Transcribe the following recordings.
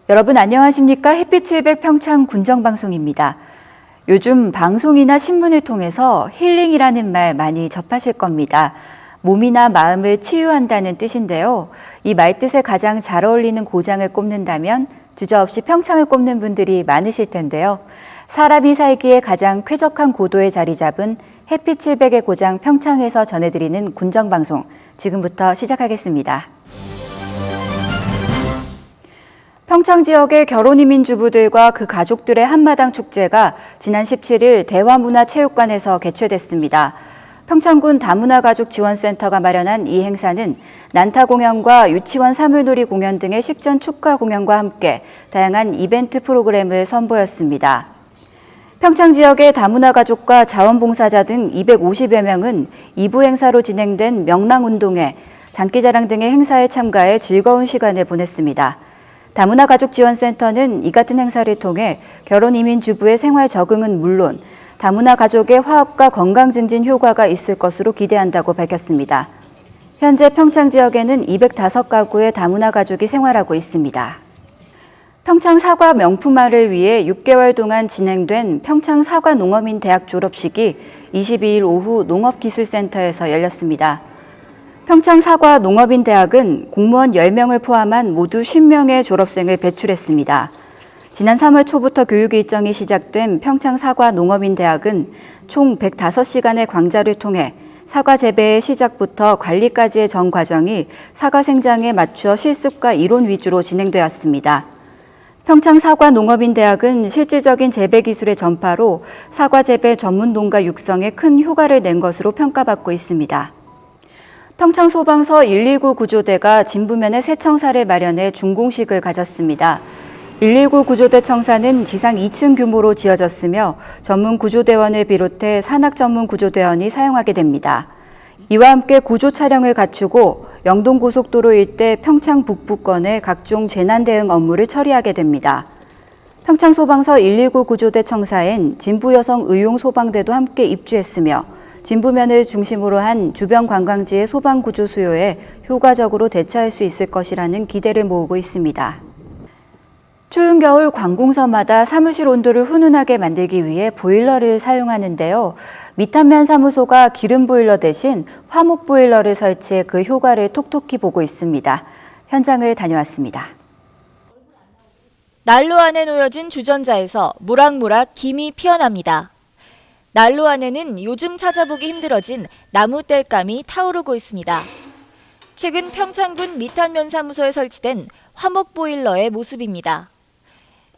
여러분 안녕하십니까? 햇빛 700 평창 군정방송입니다. 요즘 방송이나 신문을 통해서 힐링이라는 말 많이 접하실 겁니다. 몸이나 마음을 치유한다는 뜻인데요. 이 말뜻에 가장 잘 어울리는 고장을 꼽는다면 주저없이 평창을 꼽는 분들이 많으실 텐데요. 사람이 살기에 가장 쾌적한 고도에 자리 잡은 햇빛 700의 고장 평창에서 전해드리는 군정방송, 지금부터 시작하겠습니다. 평창 지역의 결혼이민 주부들과 그 가족들의 한마당 축제가 지난 17일 대화문화체육관에서 개최됐습니다. 평창군 다문화가족지원센터가 마련한 이 행사는 난타 공연과 유치원 사물놀이 공연 등의 식전 축하 공연과 함께 다양한 이벤트 프로그램을 선보였습니다. 평창 지역의 다문화가족과 자원봉사자 등 250여 명은 2부 행사로 진행된 명랑운동회, 장기자랑 등의 행사에 참가해 즐거운 시간을 보냈습니다. 다문화가족지원센터는 이 같은 행사를 통해 결혼이민 주부의 생활 적응은 물론 다문화 가족의 화합과 건강 증진 효과가 있을 것으로 기대한다고 밝혔습니다. 현재 평창 지역에는 205가구의 다문화 가족이 생활하고 있습니다. 평창 사과 명품화를 위해 6개월 동안 진행된 평창 사과 농어민 대학 졸업식이 22일 오후 농업기술센터에서 열렸습니다. 평창 사과 농업인 대학은 공무원 10명을 포함한 모두 50명의 졸업생을 배출했습니다. 지난 3월 초부터 교육 일정이 시작된 평창 사과 농업인 대학은 총 105시간의 강좌를 통해 사과 재배의 시작부터 관리까지의 전 과정이 사과 생장에 맞추어 실습과 이론 위주로 진행되었습니다. 평창 사과 농업인 대학은 실질적인 재배 기술의 전파로 사과 재배 전문 농가 육성에 큰 효과를 낸 것으로 평가받고 있습니다. 평창 소방서 119 구조대가 진부면에 새 청사를 마련해 준공식을 가졌습니다. 119 구조대 청사는 지상 2층 규모로 지어졌으며 전문 구조대원을 비롯해 산악 전문 구조대원이 사용하게 됩니다. 이와 함께 구조 차량을 갖추고 영동고속도로 일대 평창 북부권의 각종 재난 대응 업무를 처리하게 됩니다. 평창 소방서 119 구조대 청사엔 진부 여성 의용 소방대도 함께 입주했으며 진부면을 중심으로 한 주변 관광지의 소방 구조 수요에 효과적으로 대처할 수 있을 것이라는 기대를 모으고 있습니다. 추운 겨울 관공서마다 사무실 온도를 훈훈하게 만들기 위해 보일러를 사용하는데요. 미탄면 사무소가 기름 보일러 대신 화목 보일러를 설치해 그 효과를 톡톡히 보고 있습니다. 현장을 다녀왔습니다. 난로 안에 놓여진 주전자에서 모락모락 김이 피어납니다. 난로 안에는 요즘 찾아보기 힘들어진 나무 땔감이 타오르고 있습니다. 최근 평창군 미탄면 사무소에 설치된 화목 보일러의 모습입니다.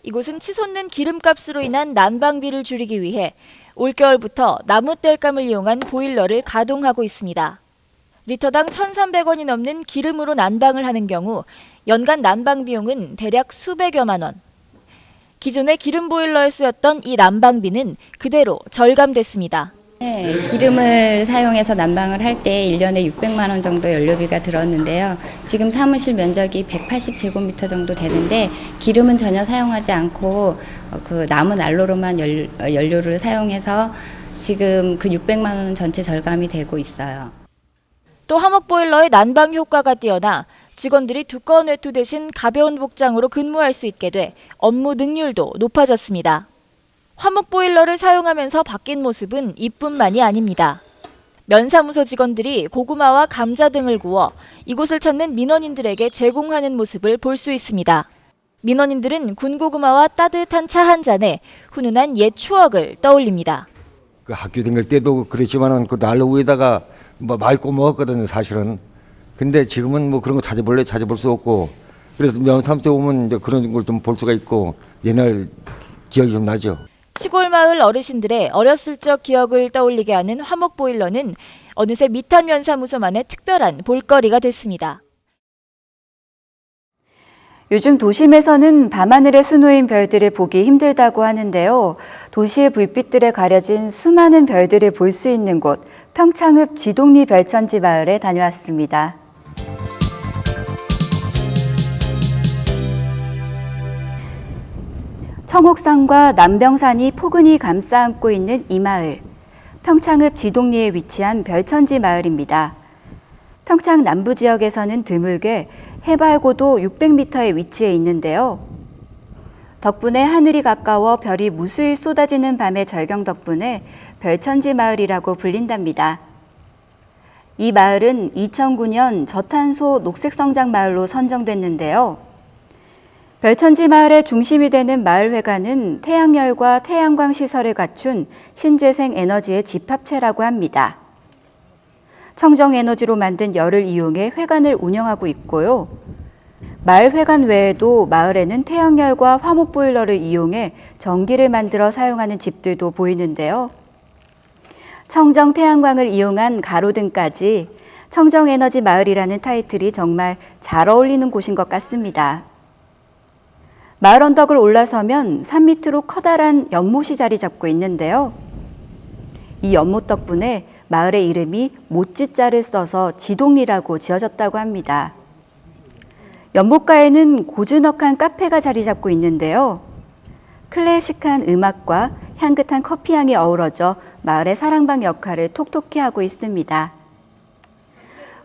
이곳은 치솟는 기름값으로 인한 난방비를 줄이기 위해 올겨울부터 나무 땔감을 이용한 보일러를 가동하고 있습니다. 리터당 1,300원이 넘는 기름으로 난방을 하는 경우 연간 난방 비용은 대략 수백여만 원. 기존의 기름 보일러에 쓰였던 이 난방비는 그대로 절감됐습니다. 네, 기름을 사용해서 난방을 할 때 1년에 600만 원 정도 연료비가 들었는데요. 지금 사무실 면적이 180제곱미터 정도 되는데 기름은 전혀 사용하지 않고 그 나무 난로로만 연료를 사용해서 지금 그 600만 원 전체 절감이 되고 있어요. 또 화목 보일러의 난방 효과가 뛰어나 직원들이 두꺼운 외투 대신 가벼운 복장으로 근무할 수 있게 돼 업무 능률도 높아졌습니다. 화목 보일러를 사용하면서 바뀐 모습은 이뿐만이 아닙니다. 면사무소 직원들이 고구마와 감자 등을 구워 이곳을 찾는 민원인들에게 제공하는 모습을 볼 수 있습니다. 민원인들은 군고구마와 따뜻한 차 한 잔에 훈훈한 옛 추억을 떠올립니다. 그 학교 다닐 때도 그랬지만은 그 난로 위에다가 뭐 많이 구워먹었거든요, 사실은. 근데 지금은 뭐 그런 거 찾아볼 수 없고, 그래서 면사무소에 오면 이제 그런 걸 좀 볼 수가 있고 옛날 기억이 좀 나죠. 시골 마을 어르신들의 어렸을 적 기억을 떠올리게 하는 화목 보일러는 어느새 미탄면 사무소만의 특별한 볼거리가 됐습니다. 요즘 도심에서는 밤하늘에 수놓인 별들을 보기 힘들다고 하는데요. 도시의 불빛들에 가려진 수많은 별들을 볼 수 있는 곳, 평창읍 지동리 별천지 마을에 다녀왔습니다. 청옥산과 남병산이 포근히 감싸 안고 있는 이 마을. 평창읍 지동리에 위치한 별천지 마을입니다. 평창 남부 지역에서는 드물게 해발 고도 600m의 위치에 있는데요. 덕분에 하늘이 가까워 별이 무수히 쏟아지는 밤의 절경 덕분에 별천지 마을이라고 불린답니다. 이 마을은 2009년 저탄소 녹색성장 마을로 선정됐는데요. 별천지 마을의 중심이 되는 마을회관은 태양열과 태양광 시설을 갖춘 신재생 에너지의 집합체라고 합니다. 청정에너지로 만든 열을 이용해 회관을 운영하고 있고요. 마을 회관 외에도 마을에는 태양열과 화목 보일러를 이용해 전기를 만들어 사용하는 집들도 보이는데요. 청정 태양광을 이용한 가로등까지 청정에너지 마을이라는 타이틀이 정말 잘 어울리는 곳인 것 같습니다. 마을 언덕을 올라서면 산 밑으로 커다란 연못이 자리 잡고 있는데요. 이 연못 덕분에 마을의 이름이 못지자를 써서 지동리라고 지어졌다고 합니다. 연못가에는 고즈넉한 카페가 자리 잡고 있는데요. 클래식한 음악과 향긋한 커피향이 어우러져 마을의 사랑방 역할을 톡톡히 하고 있습니다.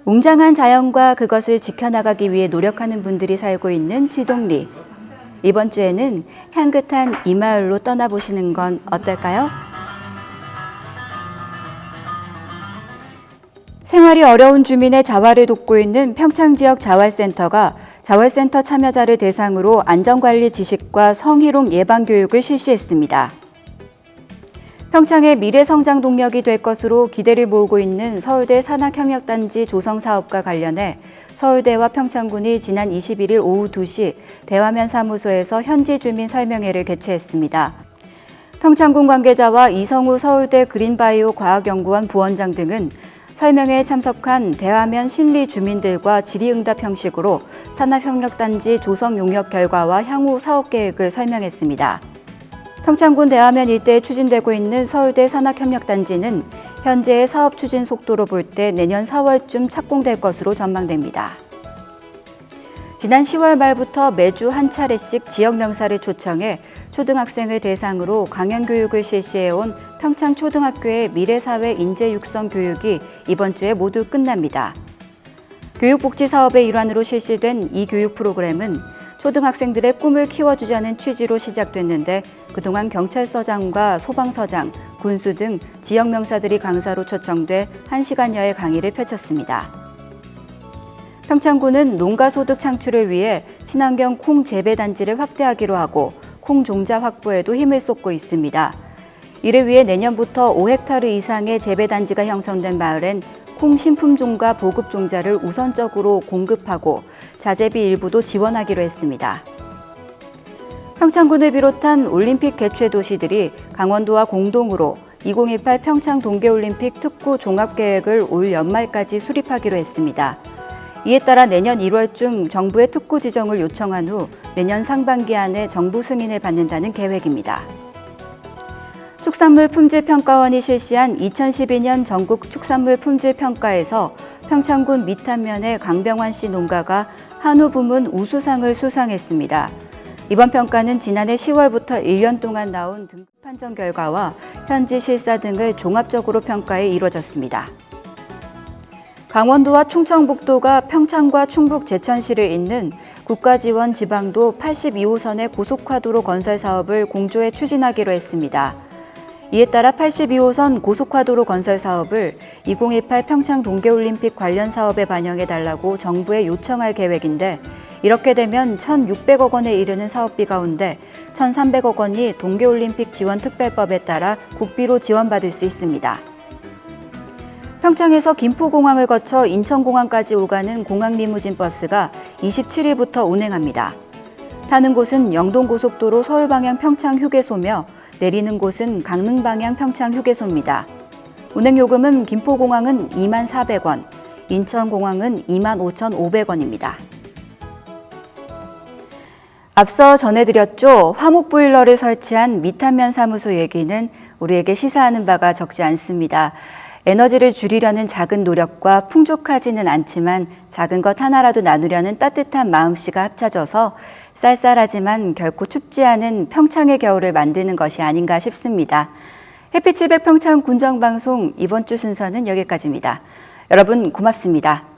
웅장한 자연과 그것을 지켜나가기 위해 노력하는 분들이 살고 있는 지동리. 이번 주에는 향긋한 이 마을로 떠나보시는 건 어떨까요? 생활이 어려운 주민의 자활을 돕고 있는 평창지역 자활센터가 자활센터 참여자를 대상으로 안전관리 지식과 성희롱 예방교육을 실시했습니다. 평창의 미래성장 동력이 될 것으로 기대를 모으고 있는 서울대 산학협력단지 조성 사업과 관련해 서울대와 평창군이 지난 21일 오후 2시 대화면 사무소에서 현지 주민 설명회를 개최했습니다. 평창군 관계자와 이성우 서울대 그린바이오 과학연구원 부원장 등은 설명회에 참석한 대화면 신리 주민들과 질의응답 형식으로 산업협력단지 조성 용역 결과와 향후 사업 계획을 설명했습니다. 평창군 대화면 일대에 추진되고 있는 서울대 산학협력단지는 현재의 사업 추진 속도로 볼 때 내년 4월쯤 착공될 것으로 전망됩니다. 지난 10월 말부터 매주 한 차례씩 지역 명사를 초청해 초등학생을 대상으로 강연 교육을 실시해온 평창초등학교의 미래사회 인재 육성 교육이 이번 주에 모두 끝납니다. 교육복지 사업의 일환으로 실시된 이 교육 프로그램은 초등학생들의 꿈을 키워주자는 취지로 시작됐는데 그동안 경찰서장과 소방서장, 군수 등 지역 명사들이 강사로 초청돼 1시간여의 강의를 펼쳤습니다. 평창군은 농가 소득 창출을 위해 친환경 콩 재배 단지를 확대하기로 하고 콩 종자 확보에도 힘을 쏟고 있습니다. 이를 위해 내년부터 5헥타르 이상의 재배 단지가 형성된 마을엔 콩 신품종과 보급 종자를 우선적으로 공급하고 자재비 일부도 지원하기로 했습니다. 평창군을 비롯한 올림픽 개최 도시들이 강원도와 공동으로 2018 평창 동계올림픽 특구 종합계획을 올 연말까지 수립하기로 했습니다. 이에 따라 내년 1월쯤 정부의 특구 지정을 요청한 후 내년 상반기 안에 정부 승인을 받는다는 계획입니다. 축산물 품질평가원이 실시한 2012년 전국 축산물 품질평가에서 평창군 미탄면의 강병환 씨 농가가 한우 부문 우수상을 수상했습니다. 이번 평가는 지난해 10월부터 1년 동안 나온 등급 판정 결과와 현지 실사 등을 종합적으로 평가해 이루어졌습니다. 강원도와 충청북도가 평창과 충북 제천시를 잇는 국가지원 지방도 82호선의 고속화도로 건설 사업을 공조해 추진하기로 했습니다. 이에 따라 82호선 고속화도로 건설 사업을 2018 평창 동계올림픽 관련 사업에 반영해달라고 정부에 요청할 계획인데 이렇게 되면 1,600억 원에 이르는 사업비 가운데 1,300억 원이 동계올림픽 지원특별법에 따라 국비로 지원받을 수 있습니다. 평창에서 김포공항을 거쳐 인천공항까지 오가는 공항 리무진 버스가 27일부터 운행합니다. 타는 곳은 영동고속도로 서울방향 평창휴게소며 내리는 곳은 강릉방향 평창휴게소입니다. 운행요금은 김포공항은 24,400원, 인천공항은 25,500원입니다. 앞서 전해드렸죠. 화목보일러를 설치한 미탄면 사무소 얘기는 우리에게 시사하는 바가 적지 않습니다. 에너지를 줄이려는 작은 노력과 풍족하지는 않지만 작은 것 하나라도 나누려는 따뜻한 마음씨가 합쳐져서 쌀쌀하지만 결코 춥지 않은 평창의 겨울을 만드는 것이 아닌가 싶습니다. 햇빛 700 평창 군정방송 이번 주 순서는 여기까지입니다. 여러분 고맙습니다.